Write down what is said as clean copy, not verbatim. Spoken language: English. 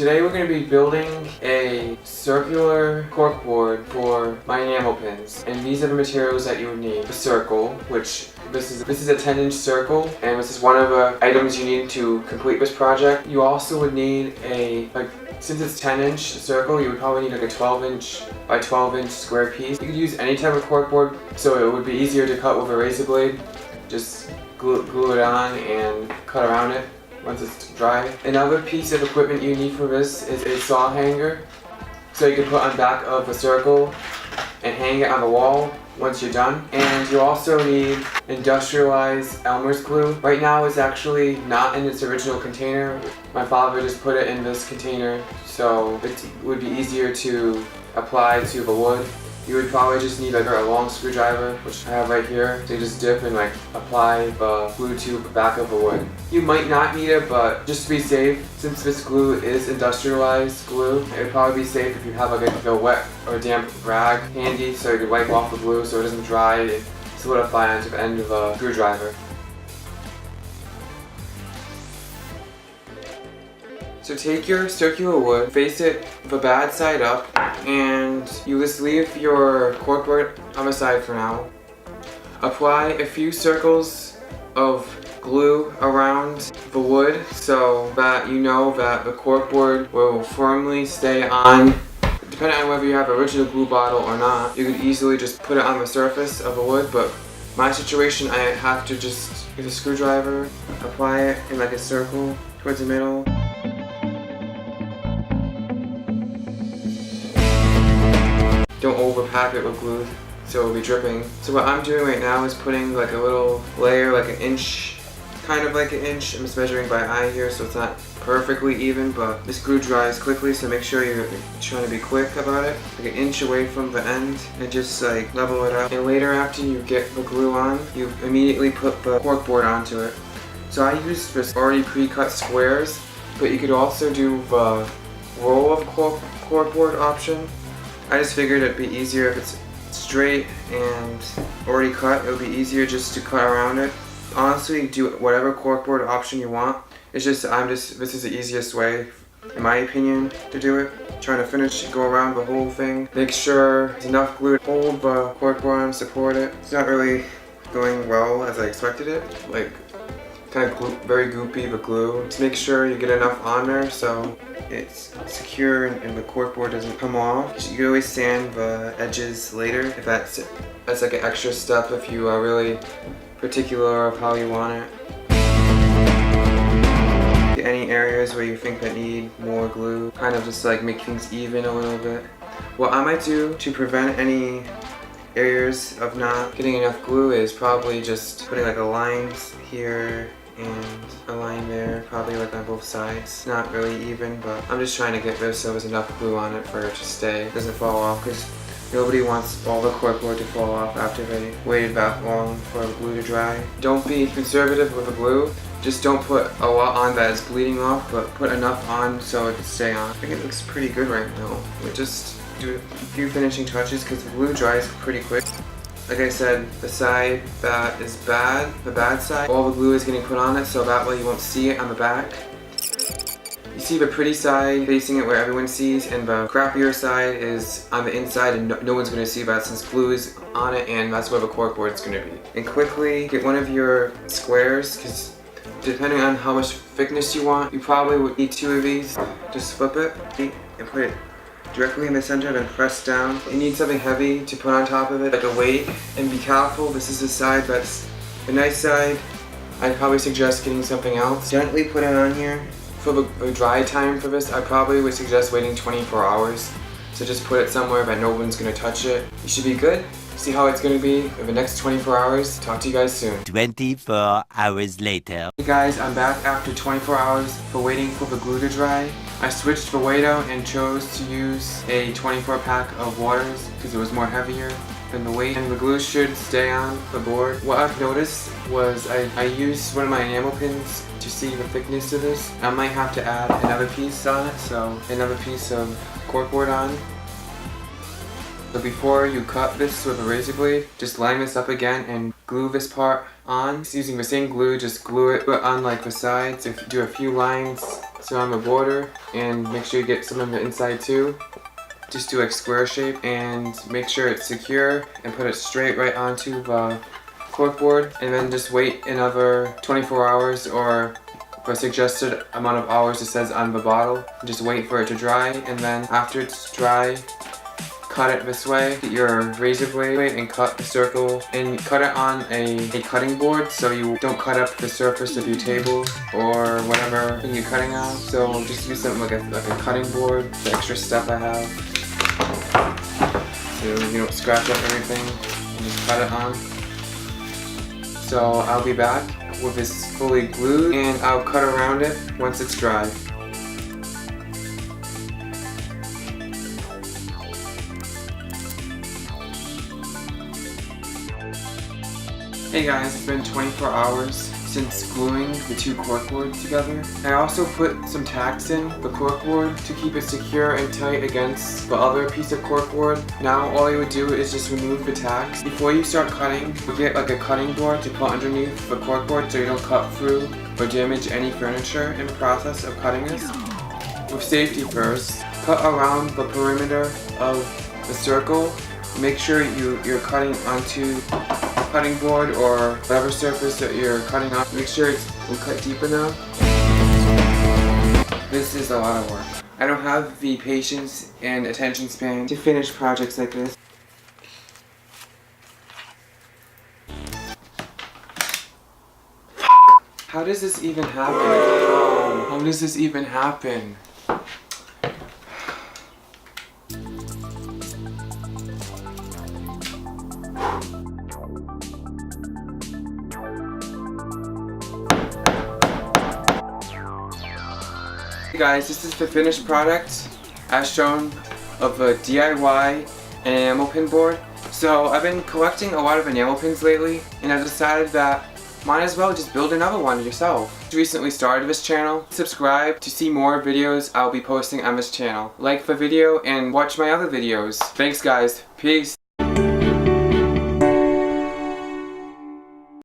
Today we're going to be building a circular corkboard for my enamel pins, and these are the materials that you would need. A circle, which this is a 10-inch circle, and this is one of the items you need to complete this project. You also would need since it's 10-inch circle, you would probably need like a 12-inch by 12-inch square piece. You could use any type of corkboard, so it would be easier to cut with a razor blade. Just glue it on and cut around it once it's dry. Another piece of equipment you need for this is a saw hanger, so you can put on the back of a circle and hang it on the wall once you're done. And you also need industrialized Elmer's glue. Right now it's actually not in its original container. My father just put it in this container so it would be easier to apply to the wood. You would probably just need like a long screwdriver, which I have right here. So you just dip and apply the glue to the back of the wood. You might not need it, but just to be safe, since this glue is industrialized glue, it would probably be safe if you have a wet or damp rag handy so you can wipe off the glue so it doesn't dry and solidify onto the end of a screwdriver. So take your circular wood, face it the bad side up, and you just leave your corkboard on the side for now. Apply a few circles of glue around the wood so that you know that the corkboard will firmly stay on. Depending on whether you have a original glue bottle or not, you could easily just put it on the surface of the wood, but my situation, I have to just use a screwdriver, apply it in like a circle towards the middle. Don't overpack it with glue so it'll be dripping. So what I'm doing right now is putting like a little layer, like an inch, kind of like an inch. I'm just measuring by eye here so it's not perfectly even, but this glue dries quickly, so make sure you're trying to be quick about it. Like an inch away from the end and just like level it out. And later, after you get the glue on, you immediately put the corkboard onto it. So I used this already pre-cut squares, but you could also do the roll of corkboard option. I just figured it'd be easier if it's straight and already cut. It would be easier just to cut around it. Honestly, do whatever corkboard option you want. It's just this is the easiest way, in my opinion, to do it. Trying to go around the whole thing. Make sure there's enough glue to hold the corkboard and support it. It's not really going well as I expected it. Like, kind of very goopy, the glue. Just make sure you get enough on there so it's secure and the corkboard doesn't come off. You can always sand the edges later if that's like an extra step if you are really particular of how you want it. Any areas where you think that need more glue, kind of just like make things even a little bit. What I might do to prevent any areas of not getting enough glue is probably just putting like a line here and a line there, probably like on both sides. Not really even, but I'm just trying to get this so there's enough glue on it for it to stay. It doesn't fall off, because nobody wants all the corkboard to fall off after they waited that long for the glue to dry. Don't be conservative with the glue. Just don't put a lot on that is bleeding off, but put enough on so it can stay on. I think it looks pretty good right now. We'll just do a few finishing touches because the glue dries pretty quick. Like I said, the side that is bad, the bad side, all the glue is getting put on it, so that way you won't see it on the back. You see the pretty side facing it where everyone sees, and the crappier side is on the inside and no one's going to see that since glue is on it, and that's where the corkboard is going to be. And quickly get one of your squares, because depending on how much thickness you want, you probably would need 2 of these. Just flip it and put it directly in the center, then press down. You need something heavy to put on top of it, like a weight, and be careful. This is the side that's the nice side. I'd probably suggest getting something else. Gently put it on here. For the dry time for this, I probably would suggest waiting 24 hours. So just put it somewhere that no one's gonna touch it. You should be good. See how it's gonna be in the next 24 hours. Talk to you guys soon. 24 hours later. Hey guys, I'm back after 24 hours for waiting for the glue to dry. I switched the weight out and chose to use a 24 pack of waters because it was more heavier than the weight, and the glue should stay on the board. What I've noticed was I used one of my enamel pins to see the thickness of this. I might have to add another piece on it, so another piece of corkboard on. So before you cut this with a razor blade, just line this up again and glue this part on. Just using the same glue, just glue it on like the sides. If you do a few lines So on the border, and make sure you get some on the inside too. Just do like square shape and make sure it's secure and put it straight right onto the corkboard, and then just wait another 24 hours or the suggested amount of hours it says on the bottle. Just wait for it to dry, and then after it's dry, cut it this way. Get your razor blade and cut the circle, and cut it on a cutting board so you don't cut up the surface of your table or whatever thing you're cutting on. So just use something like a cutting board, the extra stuff I have, so you don't scratch up everything, and just cut it on. So I'll be back with this fully glued, and I'll cut around it once it's dry. Hey guys, it's been 24 hours since gluing the two corkboards together. I also put some tacks in the corkboard to keep it secure and tight against the other piece of corkboard. Now all you would do is just remove the tacks. Before you start cutting, you get like a cutting board to put underneath the corkboard so you don't cut through or damage any furniture in the process of cutting this. With safety first, cut around the perimeter of the circle. Make sure you're cutting onto cutting board or whatever surface that you're cutting on. Make sure it's cut deep enough. This is a lot of work. I don't have the patience and attention span to finish projects like this. How does this even happen? How does this even happen? Hey guys, this is the finished product as shown of a DIY enamel pin board. So I've been collecting a lot of enamel pins lately, and I've decided that might as well just build another one yourself. I recently started this channel. Subscribe to see more videos I'll be posting on this channel. Like the video and watch my other videos. Thanks guys. Peace.